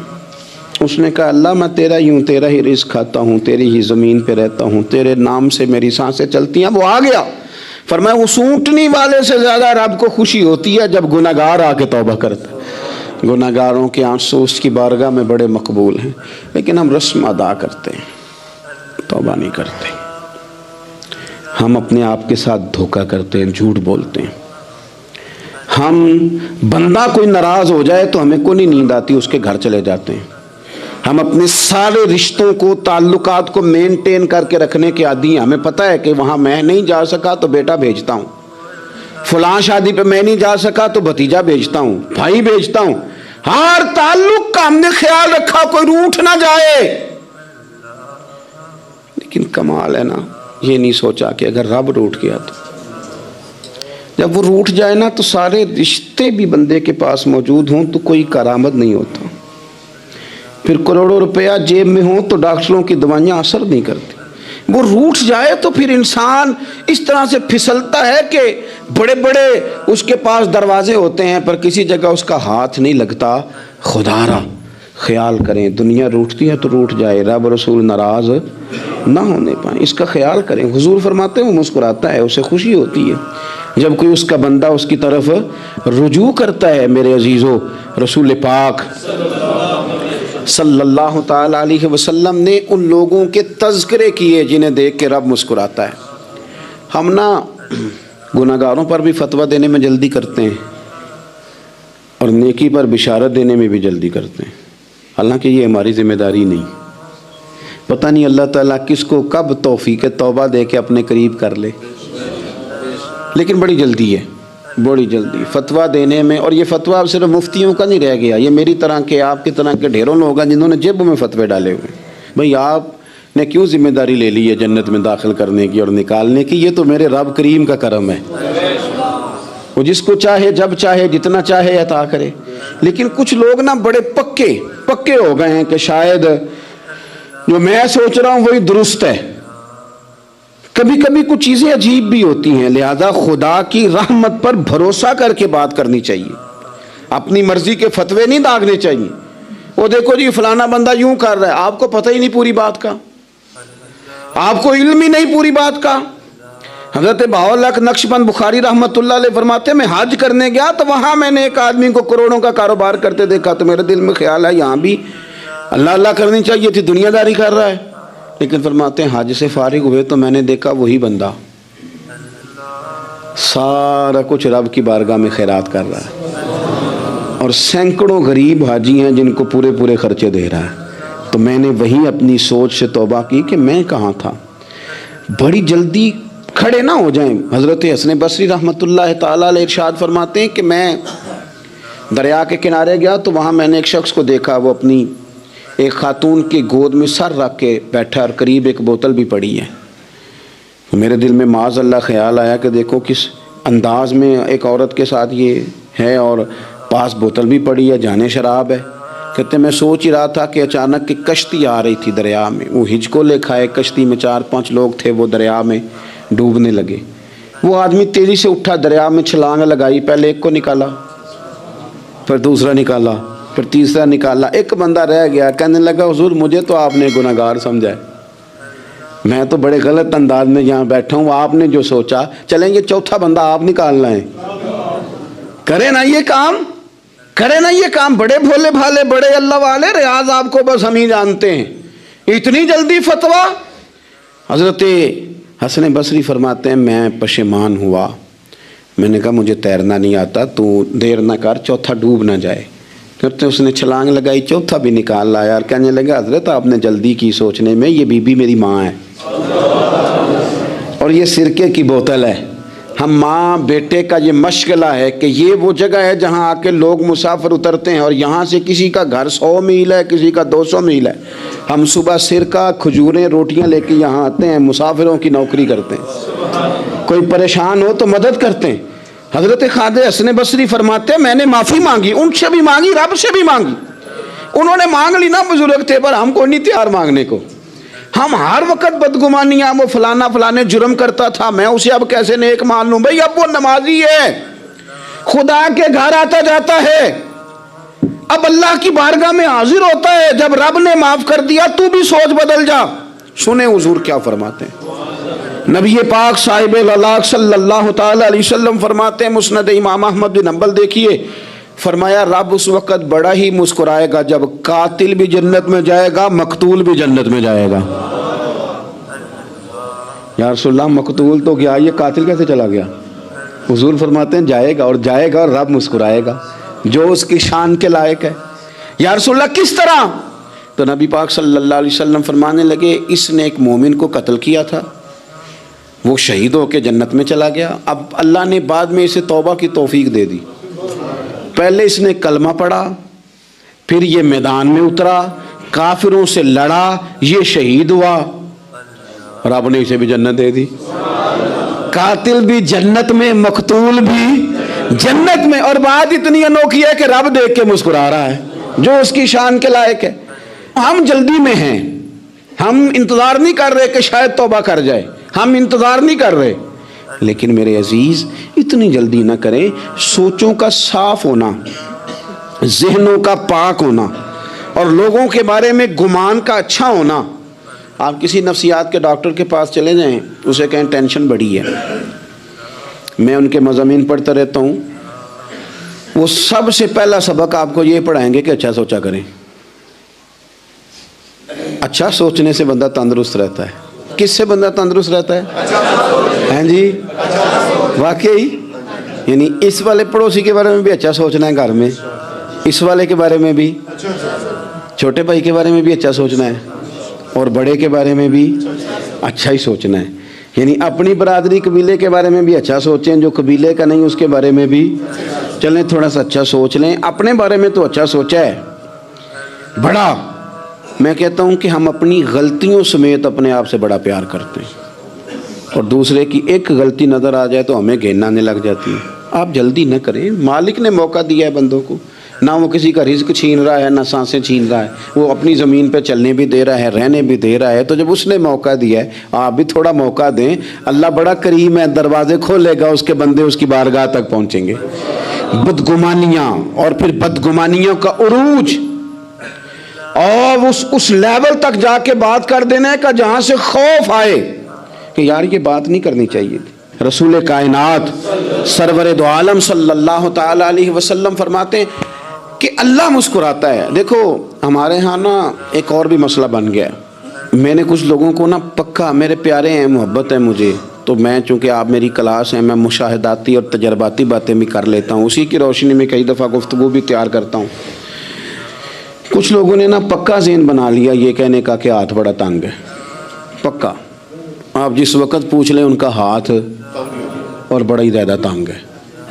اس نے کہا اللہ میں تیرا ہی ہوں، تیرا ہی رزق کھاتا ہوں، تیری ہی زمین پہ رہتا ہوں، تیرے نام سے میری سانسیں چلتی ہیں۔ وہ آ گیا۔ فرمایا اس اونٹنی والے سے زیادہ رب کو خوشی ہوتی ہے جب گناہ گار آ کے توبہ کرتا ہے۔ گناہ گاروں کے آنسو اس کی بارگاہ میں بڑے مقبول ہیں، لیکن ہم رسم ادا کرتے ہیں، توبہ نہیں کرتے۔ ہم اپنے آپ کے ساتھ دھوکہ کرتے ہیں، جھوٹ بولتے ہیں۔ ہم بندہ کوئی ناراض ہو جائے تو ہمیں کو نہیں نیند آتی، اس کے گھر چلے جاتے ہیں۔ ہم اپنے سارے رشتوں کو تعلقات کو مینٹین کر کے رکھنے کے عادی ہیں۔ ہمیں پتہ ہے کہ وہاں میں نہیں جا سکا تو بیٹا بھیجتا ہوں، فلاں شادی پہ میں نہیں جا سکا تو بھتیجا بھیجتا ہوں، بھائی بھیجتا ہوں۔ ہر تعلق کا ہم نے خیال رکھا کوئی روٹھ نہ جائے، لیکن کمال ہے نا یہ نہیں سوچا کہ اگر رب روٹھ گیا تو جب وہ روٹھ جائے نا تو سارے رشتے بھی بندے کے پاس موجود ہوں تو کوئی کارآمد نہیں ہوتا، پھر کروڑوں روپیہ جیب میں ہوں تو ڈاکٹروں کی دوائیاں اثر نہیں کرتی۔ وہ روٹھ جائے تو پھر انسان اس طرح سے پھسلتا ہے کہ بڑے بڑے اس کے پاس دروازے ہوتے ہیں پر کسی جگہ اس کا ہاتھ نہیں لگتا۔ خدا را خیال کریں، دنیا روٹتی ہے تو روٹھ جائے، رب رسول ناراض نہ ہونے پائیں، اس کا خیال کریں۔ حضور فرماتے ہیں وہ مسکراتا ہے، اسے خوشی ہوتی ہے جب کوئی اس کا بندہ اس کی طرف رجوع کرتا ہے۔ میرے عزیزو، رسول پاک صلی اللہ تعالی علیہ وسلم نے ان لوگوں کے تذکرے کیے جنہیں دیکھ کے رب مسکراتا ہے۔ ہم نا گناہ گاروں پر بھی فتویٰ دینے میں جلدی کرتے ہیں اور نیکی پر بشارت دینے میں بھی جلدی کرتے ہیں، حالانکہ یہ ہماری ذمہ داری نہیں۔ پتہ نہیں اللہ تعالیٰ کس کو کب توفیق توبہ دے کے اپنے قریب کر لے، لیکن بڑی جلدی ہے، بڑی جلدی فتویٰ دینے میں۔ اور یہ فتویٰ اب صرف مفتیوں کا نہیں رہ گیا، یہ میری طرح کے آپ کی طرح کے ڈھیروں لوگ ہیں جنہوں نے جیبوں میں فتوے ڈالے ہوئے ہیں۔ بھئی آپ نے کیوں ذمہ داری لے لی ہے جنت میں داخل کرنے کی اور نکالنے کی؟ یہ تو میرے رب کریم کا کرم ہے، وہ جس کو چاہے جب چاہے جتنا چاہے عطا کرے۔ لیکن کچھ لوگ نا بڑے پکے ہو گئے ہیں کہ شاید جو میں سوچ رہا ہوں وہی درست ہے۔ کبھی کبھی کچھ چیزیں عجیب بھی ہوتی ہیں، لہذا خدا کی رحمت پر بھروسہ کر کے بات کرنی چاہیے، اپنی مرضی کے فتوے نہیں داغنے چاہیے۔ وہ دیکھو جی فلانا بندہ یوں کر رہا ہے، آپ کو پتہ ہی نہیں پوری بات کا، آپ کو علم ہی نہیں پوری بات کا۔ حضرت بہاءاللہ نقشبند بخاری رحمۃ اللہ علیہ فرماتے ہیں میں حج کرنے گیا تو وہاں میں نے ایک آدمی کو کروڑوں کا کاروبار کرتے دیکھا تو میرے دل میں خیال ہے یہاں بھی اللہ اللہ کرنی چاہیے تھی، دنیا داری کر رہا ہے۔ لیکن فرماتے ہیں حج سے فارغ ہوئے تو میں نے دیکھا وہی بندہ سارا کچھ رب کی بارگاہ میں خیرات کر رہا ہے، اور سینکڑوں غریب حاجی ہیں جن کو پورے خرچے دے رہا ہے۔ تو میں نے وہیں اپنی سوچ سے توبہ کی کہ میں کہاں تھا، بڑی جلدی کھڑے نہ ہو جائیں. حضرت حسن بصری رحمۃ اللہ تعالیٰ علیہ ارشاد فرماتے ہیں کہ میں دریا کے کنارے گیا تو وہاں میں نے ایک شخص کو دیکھا، وہ اپنی ایک خاتون کی گود میں سر رکھ کے بیٹھا اور قریب ایک بوتل بھی پڑی ہے. میرے دل میں معاذ اللہ خیال آیا کہ دیکھو کس انداز میں ایک عورت کے ساتھ یہ ہے اور پاس بوتل بھی پڑی ہے، جانے شراب ہے. کہتے میں سوچ ہی رہا تھا کہ اچانک ایک کشتی آ رہی تھی دریا میں. وہ ہچکو لے کھائے، کشتی میں 4-5 لوگ تھے، وہ دریا میں ڈوبنے لگے. وہ آدمی تیزی سے اٹھا، دریا میں چھلانگ لگائی، پہلے ایک کو نکالا، پھر دوسرا نکالا، پھر تیسرا نکالا. ایک بندہ رہ گیا، کہنے لگا حضور مجھے تو آپ نے گناہگار سمجھا ہے، میں تو بڑے غلط انداز میں یہاں بیٹھا ہوں، آپ نے جو سوچا. چلیں یہ چوتھا بندہ آپ نکالنا ہے. کرے نا یہ کام، کرے نا یہ کام. بڑے بھولے بھالے، بڑے اللہ والے، ریاض آپ کو بس ہم ہی جانتے ہیں. اتنی جلدی فتویٰ. حضرت حسن بصری فرماتے ہیں میں پشیمان ہوا. میں نے کہا مجھے تیرنا نہیں آتا، تو دیر نہ کر، چوتھا ڈوب نہ جائے. کرتے اس نے چھلانگ لگائی، چوتھا بھی نکال لایا اور کہنے لگا حضرت آپ نے جلدی کی سوچنے میں، یہ بی بی میری ماں ہے اور یہ سرکے کی بوتل ہے. ہم ماں بیٹے کا یہ مشغلہ ہے کہ یہ وہ جگہ ہے جہاں آ کے لوگ مسافر اترتے ہیں، اور یہاں سے کسی کا گھر 100 میل ہے، کسی کا 200 میل ہے. ہم صبح سرکہ، کھجوریں، روٹیاں لے کے یہاں آتے ہیں، مسافروں کی نوکری کرتے ہیں. کوئی پریشان ہو تو مدد کرتے ہیں. حضرت خواجہ حسن بصری فرماتے ہیں میں نے معافی مانگی، ان سے بھی مانگی، رب سے بھی مانگی. انہوں نے مانگ لی نا، بزرگ تھے، پر ہم کو نہیں تیار مانگنے کو. ہم ہر وقت بدگمانیاں، وہ فلانا فلانے جرم کرتا تھا، میں اسے اب کیسے نیک مان لوں. بھئی اب وہ نمازی ہے، خدا کے گھر آتا جاتا ہے، اب اللہ کی بارگاہ میں حاضر ہوتا ہے. جب رب نے معاف کر دیا تو بھی سوچ بدل جا. سنیں حضور کیا فرماتے ہیں. نبی پاک صاحب العلاق صلی اللہ تعالی علیہ وسلم فرماتے ہیں، مسند امام احمد بن حنبل دیکھیے، فرمایا رب اس وقت بڑا ہی مسکرائے گا جب قاتل بھی جنت میں جائے گا، مقتول بھی جنت میں جائے گا. یا رسول اللہ مقتول تو گیا، یہ قاتل کیسے چلا گیا؟ حضور فرماتے ہیں جائے گا، اور جائے گا اور رب مسکرائے گا جو اس کی شان کے لائق ہے. یا رسول اللہ کس طرح؟ تو نبی پاک صلی اللہ علیہ وسلم فرمانے لگے اس نے ایک مومن کو قتل کیا تھا، وہ شہید ہو کے جنت میں چلا گیا. اب اللہ نے بعد میں اسے توبہ کی توفیق دے دی. پہلے اس نے کلمہ پڑھا، پھر یہ میدان میں اترا، کافروں سے لڑا، یہ شہید ہوا، رب نے اسے بھی جنت دے دی. قاتل بھی جنت میں، مقتول بھی جنت میں. اور بات اتنی انوکھی ہے کہ رب دیکھ کے مسکرا رہا ہے جو اس کی شان کے لائق ہے. ہم جلدی میں ہیں، ہم انتظار نہیں کر رہے کہ شاید توبہ کر جائے، ہم انتظار نہیں کر رہے. لیکن میرے عزیز اتنی جلدی نہ کریں. سوچوں کا صاف ہونا، ذہنوں کا پاک ہونا، اور لوگوں کے بارے میں گمان کا اچھا ہونا. آپ کسی نفسیات کے ڈاکٹر کے پاس چلے جائیں، اسے کہیں ٹینشن بڑی ہے. میں ان کے مضامین پڑھتا رہتا ہوں، وہ سب سے پہلا سبق آپ کو یہ پڑھائیں گے کہ اچھا سوچا کریں. اچھا سوچنے سے بندہ تندرست رہتا ہے. کس سے بندہ تندرست رہتا ہے؟ ہیں جی واقعی. یعنی اس والے پڑوسی کے بارے میں بھی اچھا سوچنا ہے گھر میں، اس والے کے بارے میں بھی، چھوٹے بھائی کے بارے میں بھی اچھا سوچنا ہے، اور بڑے کے بارے میں بھی اچھا ہی سوچنا ہے. یعنی اپنی برادری قبیلے کے بارے میں بھی اچھا سوچیں، جو قبیلے کا نہیں اس کے بارے میں بھی چلیں تھوڑا سا اچھا سوچ لیں. اپنے بارے میں تو اچھا سوچا ہے بڑا. میں کہتا ہوں کہ ہم اپنی غلطیوں سمیت اپنے آپ سے بڑا پیار کرتے ہیں، اور دوسرے کی ایک غلطی نظر آ جائے تو ہمیں گھن آنے لگ جاتی ہے. آپ جلدی نہ کریں. مالک نے موقع دیا ہے بندوں کو، نہ وہ کسی کا رزق چھین رہا ہے، نہ سانسیں چھین رہا ہے، وہ اپنی زمین پہ چلنے بھی دے رہا ہے، رہنے بھی دے رہا ہے. تو جب اس نے موقع دیا ہے آپ بھی تھوڑا موقع دیں. اللہ بڑا کریم ہے، دروازے کھولے گا، اس کے بندے اس کی بارگاہ تک پہنچیں گے. بدگمانیاں اور پھر بدگمانیوں کا عروج، اور اس لیول تک جا کے بات کر دینا ہے کہ جہاں سے خوف آئے کہ یار یہ بات نہیں کرنی چاہیے تھی. رسول کائنات سرور دو عالم صلی اللہ تعالی علیہ وسلم فرماتے ہیں کہ اللہ مسکراتا ہے. دیکھو ہمارے ہاں نا ایک اور بھی مسئلہ بن گیا. میں نے کچھ لوگوں کو نا پکا، میرے پیارے ہیں، محبت ہے مجھے، تو میں چونکہ آپ میری کلاس ہیں، میں مشاہداتی اور تجرباتی باتیں بھی کر لیتا ہوں، اسی کی روشنی میں کئی دفعہ گفتگو بھی تیار کرتا ہوں. کچھ لوگوں نے نا پکا ذہن بنا لیا یہ کہنے کا کہ ہاتھ بڑا تنگ ہے، پکا. آپ جس وقت پوچھ لیں ان کا ہاتھ اور بڑا ہی زیادہ تنگ ہے.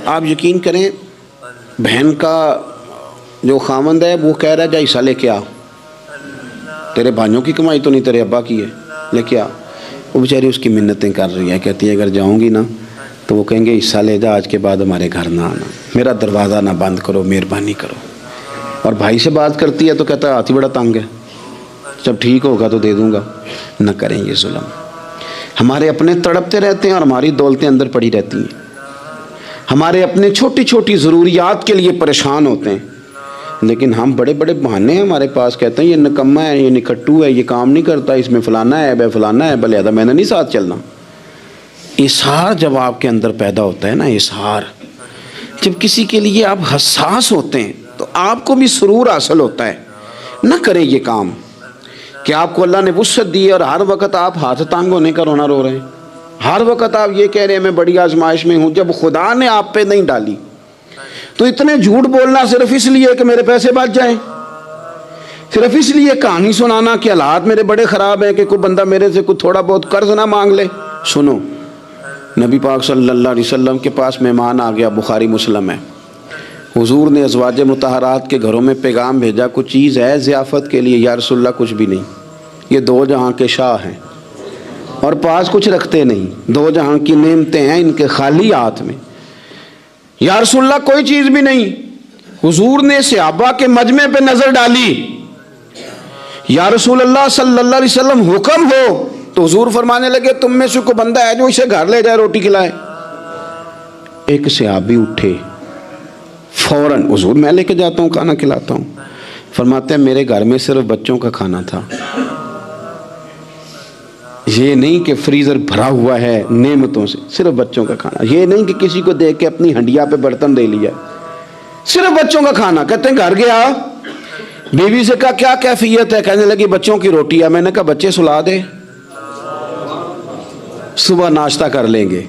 آپ یقین کریں بہن کا جو خامند ہے وہ کہہ رہا ہے جا حصہ لے کے آ, تیرے بھائیوں کی کمائی تو نہیں تیرے ابا کی ہے, لے کے آ. وہ بیچاری اس کی منتیں کر رہی ہے, کہتی ہے اگر جاؤں گی نا تو وہ کہیں گے حصہ لے جا, آج کے بعد ہمارے گھر نہ آنا, میرا دروازہ نہ بند کرو, مہربانی کرو. اور بھائی سے بات کرتی ہے تو کہتا ہے ہاتھ ہی بڑا تنگ ہے, جب ٹھیک ہوگا تو دے دوں گا. نہ کریں یہ ظلم. ہمارے اپنے تڑپتے رہتے ہیں اور ہماری دولتیں اندر پڑی رہتی ہیں. ہمارے اپنے چھوٹی چھوٹی ضروریات کے لیے پریشان ہوتے ہیں, لیکن ہم بڑے بڑے بہانے ہیں ہمارے پاس, کہتے ہیں یہ نکما ہے, یہ نکھٹو ہے, یہ کام نہیں کرتا, اس میں فلانا ہے, بے فلانا ہے, بلے میں نے نہیں ساتھ چلنا. اظہار جب آپ کے اندر پیدا ہوتا ہے نا, اظہار جب کسی کے لیے آپ حساس ہوتے ہیں تو آپ کو بھی سرور حاصل ہوتا ہے. نہ کریں یہ کام کہ آپ کو اللہ نے وسعت دی ہے اور ہر وقت آپ ہاتھ تانگ ہونے کا رونا رو رہے ہیں, ہر وقت آپ یہ کہہ رہے ہیں میں بڑی آزمائش میں ہوں, جب خدا نے آپ پہ نہیں ڈالی. تو اتنے جھوٹ بولنا صرف اس لیے کہ میرے پیسے بچ جائیں, صرف اس لیے کہانی سنانا کہ حالات میرے بڑے خراب ہیں کہ کوئی بندہ میرے سے کوئی تھوڑا بہت قرض نہ مانگ لے. سنو, نبی پاک صلی اللہ علیہ وسلم کے پاس مہمان آ گیا, بخاری مسلم ہے. حضور نے ازواج مطہرات کے گھروں میں پیغام بھیجا, کچھ چیز ہے ضیافت کے لیے؟ یا رسول اللہ کچھ بھی نہیں, یہ دو جہاں کے شاہ ہیں اور پاس کچھ رکھتے نہیں, دو جہاں کی نعمتیں ہیں ان کے خالی ہاتھ میں. یا رسول اللہ کوئی چیز بھی نہیں. حضور نے صحابہ کے مجمع پہ نظر ڈالی, یا رسول اللہ صلی اللہ علیہ وسلم حکم ہو. تو حضور فرمانے لگے تم میں سے کوئی بندہ ہے جو اسے گھر لے جائے روٹی کھلائے. ایک صحابی اٹھے فوراً, حضور میں لے کے جاتا ہوں کھانا کھلاتا ہوں. فرماتے ہیں میرے گھر میں صرف بچوں کا کھانا تھا, یہ نہیں کہ فریزر بھرا ہوا ہے نعمتوں سے, صرف بچوں کا کھانا. یہ نہیں کہ کسی کو دیکھ کے اپنی ہنڈیا پہ برتن دے لیا, صرف بچوں کا کھانا. کہتے ہیں گھر گیا, بیوی سے کہا کیا کیفیت ہے؟ کہنے لگی بچوں کی روٹی ہے. میں نے کہا بچے سلا دے, صبح ناشتہ کر لیں گے.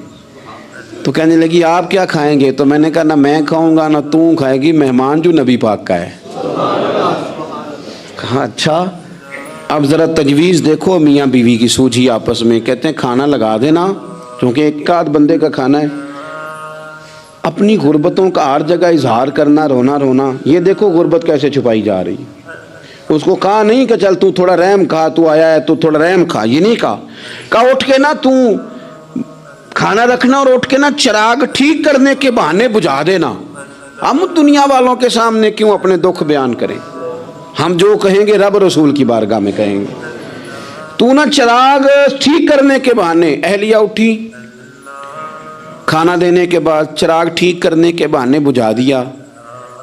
تو کہنے لگی آپ کیا کھائیں گے؟ تو میں نے کہا نہ میں کھاؤں گا نہ تو کھائے گی, مہمان جو نبی پاک کا ہے. کہا اچھا, اب ذرا تجویز دیکھو میاں بیوی کی سوجھی آپس میں. کہتے ہیں کھانا لگا دینا کیونکہ ایک آدھ بندے کا کھانا ہے. اپنی غربتوں کا ہر جگہ اظہار کرنا, رونا رونا. یہ دیکھو غربت کیسے چھپائی جا رہی. اس کو کہا نہیں کہ چل تو تھوڑا رحم کھا, تو آیا ہے تو تھوڑا رحم کھا, یہ نہیں کہا. کہا اٹھ کے نا تو کھانا رکھنا اور اٹھ کے نا چراغ ٹھیک کرنے کے بہانے بجھا دینا. ہم دنیا والوں کے سامنے کیوں اپنے دکھ بیان کریں؟ ہم جو کہیں گے رب رسول کی بارگاہ میں کہیں گے. تو نا چراغ ٹھیک کرنے کے بہانے. اہلیہ اٹھی, کھانا دینے کے بعد چراغ ٹھیک کرنے کے بہانے بجھا دیا.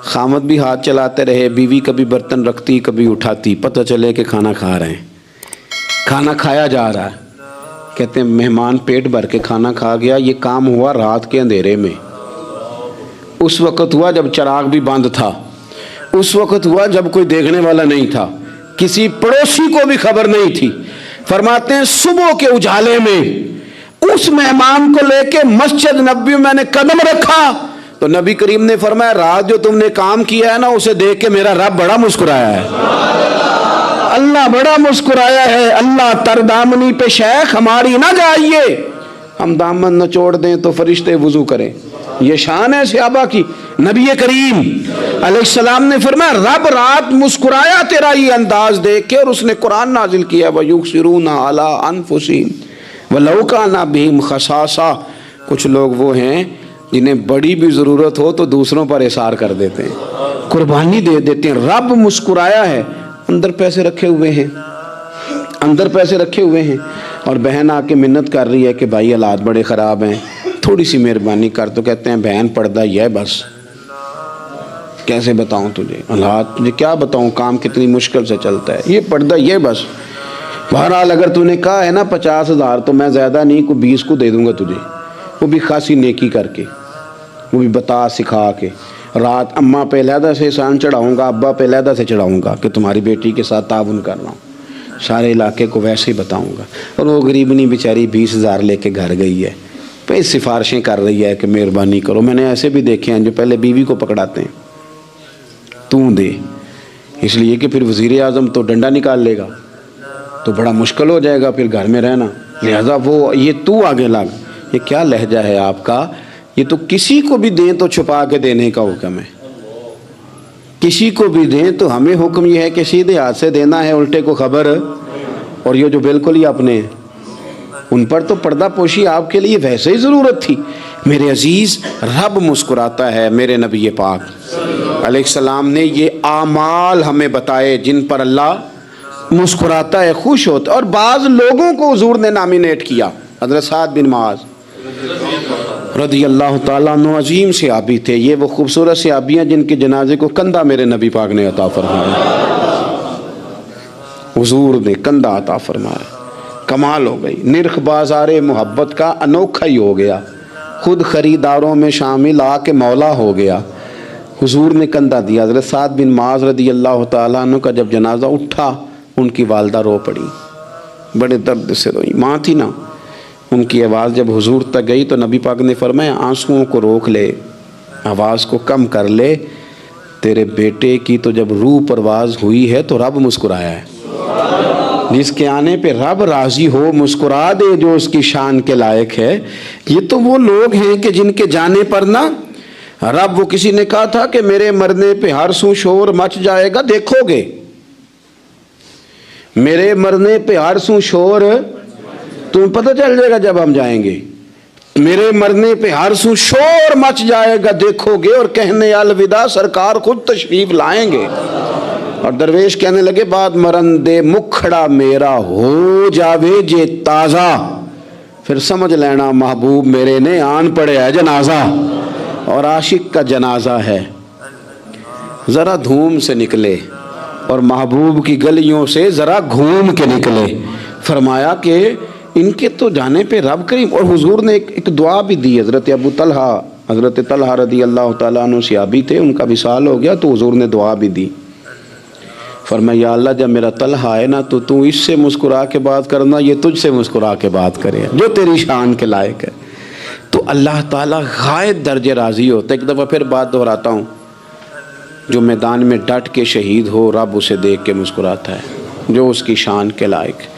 خامد بھی ہاتھ چلاتے رہے, بیوی کبھی برتن رکھتی کبھی اٹھاتی, پتہ چلے کہ کھانا کھا رہے ہیں, کھانا کھایا جا رہا ہے. کہتے ہیں مہمان پیٹ بھر کے کھانا کھا گیا. یہ کام ہوا رات کے اندھیرے میں, اس وقت ہوا جب چراغ بھی بند تھا, اس وقت ہوا جب کوئی دیکھنے والا نہیں تھا, کسی پڑوسی کو بھی خبر نہیں تھی. فرماتے ہیں صبح کے اجالے میں اس مہمان کو لے کے مسجد نبوی میں میں نے قدم رکھا تو نبی کریم نے فرمایا رات جو تم نے کام کیا ہے نا اسے دیکھ کے میرا رب بڑا مسکرایا ہے, اللہ بڑا مسکرایا ہے. اللہ تر دامنی پہ شیخ ہماری نہ جائیے, ہم دامن نہ چھوڑ دیں تو فرشتے وضو کریں. یہ شان ہے صحابہ کی. نبی کریم علیہ السلام نے فرمایا رب رات مسکرایا تیرا یہ انداز دیکھ کے, اور اس نے قرآن نازل کیا وَيُؤْثِرُونَ عَلَىٰ أَنفُسِهِمْ وَلَوْ كَانَ بِهِمْ خَصَاصَةٌ. کچھ لوگ وہ ہیں جنہیں بڑی بھی ضرورت ہو تو دوسروں پر اثار کر دیتے ہیں, قربانی دے دیتے ہیں. رب مسکرایا ہے, اندر پیسے رکھے ہوئے ہیں, اندر پیسے رکھے ہوئے ہیں. اور بہن آ کے منت کر رہی ہے کہ بھائی حالات بڑے خراب ہیں, تھوڑی سی مہربانی کر. تو کہتے ہیں بہن پردہ یہ بس, کیسے بتاؤں تجھے حالات, تجھے کیا بتاؤں کام کتنی مشکل سے چلتا ہے, یہ پردہ یہ بس. بہرحال اگر تو نے کہا ہے نا 50,000 تو میں زیادہ نہیں کو 20 کو دے دوں گا تجھے, وہ بھی خاصی نیکی کر کے, وہ بھی بتا سکھا کے. رات اماں پہ علیحدہ سے احسان چڑھاؤں گا, ابا پہ علیحدہ سے چڑھاؤں گا کہ تمہاری بیٹی کے ساتھ تعاون کر رہا ہوں, سارے علاقے کو ویسے ہی بتاؤں گا. اور وہ غریبنی بیچاری 20,000 لے کے گھر گئی ہے, پہ سفارشیں کر رہی ہے کہ مہربانی کرو. میں نے ایسے بھی دیکھے ہیں جو پہلے بیوی کو پکڑاتے ہیں تو دے, اس لیے کہ پھر وزیر اعظم تو ڈنڈا نکال لے گا تو بڑا مشکل ہو جائے گا پھر گھر میں رہنا. لہذا وہ یہ تو آگے لگ، یہ کیا لہجہ ہے آپ کا؟ یہ تو کسی کو بھی دیں تو چھپا کے دینے کا حکم ہے، کسی کو بھی دیں تو ہمیں حکم یہ ہے کہ سیدھے ہاتھ سے دینا ہے، الٹے کو خبر۔ اور یہ جو بالکل ہی اپنے، ان پر تو پردہ پوشی آپ کے لیے ویسے ہی ضرورت تھی۔ میرے عزیز، رب مسکراتا ہے، میرے نبی پاک علیہ السلام نے یہ اعمال ہمیں بتائے جن پر اللہ مسکراتا ہے، خوش ہوتا ہے۔ اور بعض لوگوں کو حضور نے نامینیٹ کیا، حضرت سعد بن معاذ رضی اللہ تعالیٰ عنہ عظیم صحابی تھے، یہ وہ خوبصورت صحابیاں جن کے جنازے کو کندھا میرے نبی پاک نے عطا فرمایا، حضور نے کندھا عطا فرمایا۔ کمال ہو گئی، نرخ بازار محبت کا انوکھا ہی ہو گیا، خود خریداروں میں شامل آ کے مولا ہو گیا۔ حضور نے کندھا دیا۔ حضرت سعد بن معاذ رضی اللہ تعالیٰ عنہ کا جب جنازہ اٹھا، ان کی والدہ رو پڑی، بڑے درد سے روئی، ماں تھی نا۔ ان کی آواز جب حضور تک گئی تو نبی پاک نے فرمایا آنسوؤں کو روک لے، آواز کو کم کر لے، تیرے بیٹے کی تو جب روح پرواز ہوئی ہے تو رب مسکرایا ہے۔ جس کے آنے پہ رب راضی ہو، مسکرا دے جو اس کی شان کے لائق ہے۔ یہ تو وہ لوگ ہیں کہ جن کے جانے پر نہ رب، وہ کسی نے کہا تھا کہ میرے مرنے پہ ہر سو شور مچ جائے گا، دیکھو گے میرے مرنے پہ ہر سو شور، تمہیں پتہ چل جائے گا جب ہم جائیں گے، میرے مرنے پہ ہر سو شور مچ جائے گا، دیکھو گے، اور کہنے الوداع سرکار خود تشریف لائیں گے۔ اور درویش کہنے لگے بعد مرندے مکھڑا میرا ہو جاوے جے تازہ، پھر سمجھ لینا محبوب میرے نے آن پڑے ہے جنازہ۔ اور عاشق کا جنازہ ہے، ذرا دھوم سے نکلے اور محبوب کی گلیوں سے ذرا گھوم کے نکلے۔ فرمایا کہ ان کے تو جانے پہ رب کریم، اور حضور نے ایک دعا بھی دی۔ حضرت طلحہ رضی اللہ تعالیٰ عنہ صحابی تھے، ان کا وصال ہو گیا تو حضور نے دعا بھی دی۔ فرمایا یا اللہ جب میرا طلحہ آئے نا تو اس سے مسکرا کے بات کرنا، یہ تجھ سے مسکرا کے بات کرے جو تیری شان کے لائق ہے۔ تو اللہ تعالیٰ غائب درجے راضی ہوتا ہے۔ ایک دفعہ پھر بات دہراتا ہوں، جو میدان میں ڈٹ کے شہید ہو، رب اسے دیکھ کے مسکراتا ہے جو اس کی شان کے لائق ہے۔